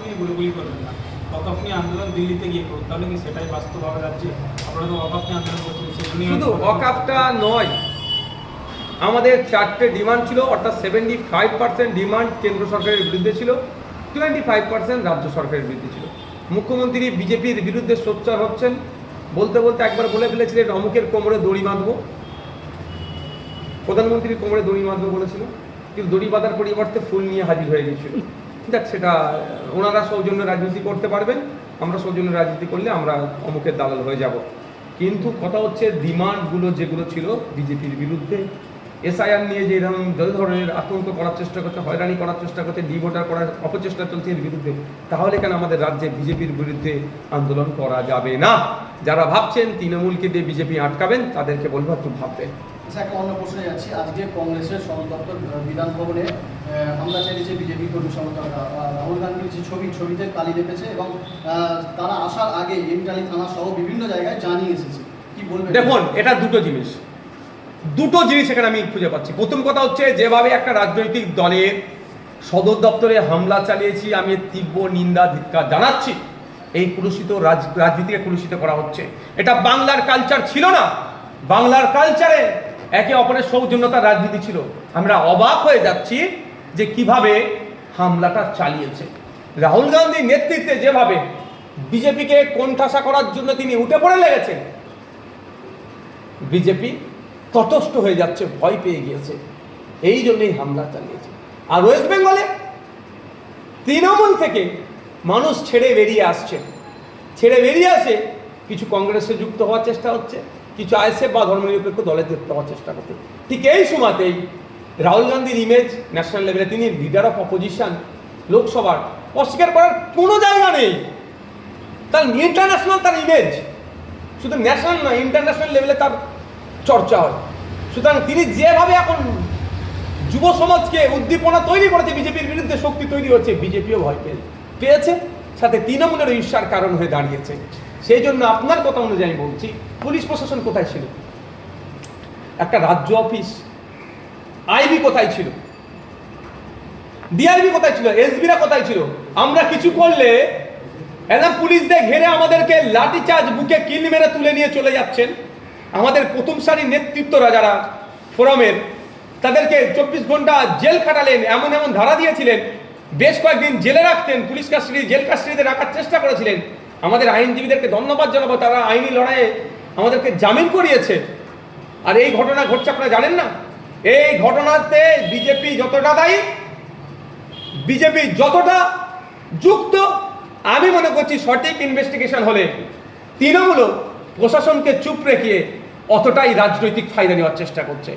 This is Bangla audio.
নিয়ে গুলি করবেন না, ওয়াকফ নিয়ে আন্দোলন দিল্লিতে গিয়ে করুন, তাহলে কি সেটাই বাস্তব হবে রাজ্যে? আপনারা তো ওয়াকফ নিয়ে আন্দোলন করছেন, সেগুলো শুধু ওয়াকফটা নয়, আমাদের 4টে ডিমান্ড ছিল, অর্থাৎ 75% ডিমান্ড কেন্দ্র সরকারের বিরুদ্ধে ছিল, 25% রাজ্য সরকারের বিরুদ্ধে ছিল। মুখ্যমন্ত্রী বিজেপির বিরুদ্ধে সোচ্চার হচ্ছেন, বলতে বলতে একবার বলে ফেলেছিলেন অমুকের কোমরে দড়ি বাঁধবো, প্রধানমন্ত্রীর কোমরে দড়ি বাঁধবো বলেছিল, কিন্তু দড়ি বাঁধার পরিবর্তে ফুল নিয়ে হাজির হয়ে গেছিল। দেখ, সেটা ওনারা সৌজন্য রাজনীতি করতে পারবেন, আমরা সৌজন্য রাজনীতি করলে আমরা অমুকের দালাল হয়ে যাব। কিন্তু কথা হচ্ছে ডিমান্ডগুলো যেগুলো ছিল বিজেপির বিরুদ্ধে, এসআইআর নিয়ে যে এরকম যে ধরনের আতঙ্ক করার চেষ্টা করছে, হয়রানি করার চেষ্টা করছে, ডিভোটার করার অপচেষ্টা চলছে এর বিরুদ্ধে, তাহলে কেন আমাদের রাজ্যে বিজেপির বিরুদ্ধে আন্দোলন করা যাবে না? যারা ভাবছেন তৃণমূলকে দিয়ে বিজেপি আটকাবেন, তাদেরকে বলবো একটু ভাববেন। আচ্ছা, একটা অন্য প্রশ্নে যাচ্ছি। আজকে কংগ্রেসের সদর দপ্তর বিধান ভবনে হামলা চালিয়েছে বিজেপি কর্মী সমর্থকরা। রাহুল গান্ধীর যে ছবিতে কালি লেপেছে এবং তারা আসার আগে এমটালি থানা সহ বিভিন্ন জায়গায় জানিয়ে এসেছে। কি বলবেন? দেখুন, এটা দুটো জিনিস এখানে আমি খুঁজে পাচ্ছি। প্রথম কথা হচ্ছে, যেভাবে একটা রাজনৈতিক দলের সদর দপ্তরে হামলা চালিয়েছি, আমি তীব্র নিন্দা ধিক্কার জানাচ্ছি। এই কলুষিত রাজনীতিকে কলুষিত করা হচ্ছে। এটা বাংলার কালচার ছিল না। বাংলার কালচারে একে অপরের সৌজন্যতার রাজনীতি ছিল। আমরা অবাক হয়ে যাচ্ছি যে কিভাবে হামলাটা চালিয়েছে। রাহুল গান্ধীর নেতৃত্বে যেভাবে বিজেপিকে কোণঠাসা করার জন্য তিনি উঠে পড়ে লেগেছেন, বিজেপি তটস্থ হয়ে যাচ্ছে, ভয় পেয়ে গিয়েছে, এই জন্যই হামলা চালিয়েছে। আর ওয়েস্ট বেঙ্গলে তৃণমূল থেকে মানুষ ছেড়ে বেরিয়ে আসে, কিছু কংগ্রেসে যুক্ত হওয়ার চেষ্টা হচ্ছে, কিছু আইএসএফ বা ধর্মনিরপেক্ষ দলে যুক্ত হওয়ার চেষ্টা করছে। ঠিক এই সময়তেই রাহুল গান্ধীর ইমেজ ন্যাশনাল লেভেলে, তিনি লিডার অফ অপোজিশন লোকসভার, অস্বীকার করার কোনো জায়গা নেই। তার ইন্টারন্যাশনাল তার ইমেজ, শুধু ন্যাশনাল নয়, ইন্টারন্যাশনাল লেভেলে তার চর্চা হয়। সুতরাং তিনি যেভাবে এখন যুব সমাজকে উদ্দীপনা তৈরি করেছে, বিজেপির বিরুদ্ধে শক্তি তৈরি হচ্ছে, বিজেপিও ভয় পেয়েছে, সাথে তৃণমূলের ঈর্ষার কারণ হয়ে দাঁড়িয়েছে। সেই জন্য আপনার কথা অনুযায়ী বলছি, পুলিশ প্রশাসন কোথায় ছিল? একটা রাজ্য অফিস, আইবি কোথায় ছিল? ডিআইবি কোথায় ছিল? এসবিরা কোথায় ছিল? আমরা কিছু করলে একদম পুলিশদের ঘেরে আমাদেরকে লাঠিচার্জ, বুকে কিল মেরে তুলে নিয়ে চলে যাচ্ছেন। আমাদের প্রথম সারির নেতৃত্বরা যারা ফোরামের, তাদেরকে 24 ঘন্টা জেল খাটালেন, এমন ধারা দিয়েছিলেন, বেশ কয়েকদিন জেলে রাখতেন, পুলিশ কাস্টাডি, জেল কাস্টাডিতে রাখার চেষ্টা করেছিলেন। আমাদের আইনজীবীদেরকে ধন্যবাদ জানাবো, তারা আইনি লড়াইয়ে আমাদেরকে জামিন করিয়েছে। আর এই ঘটনা ঘটছে, আপনারা জানেন না? এই ঘটনাতে বিজেপি যতটা দায়ী, বিজেপি যতটা যুক্ত, আমি মনে করছি সঠিক ইনভেস্টিগেশন হলে তৃণমূল প্রশাসনকে চুপ রেখে অতটাই রাজনৈতিক ফায়দা নেওয়ার চেষ্টা করছে।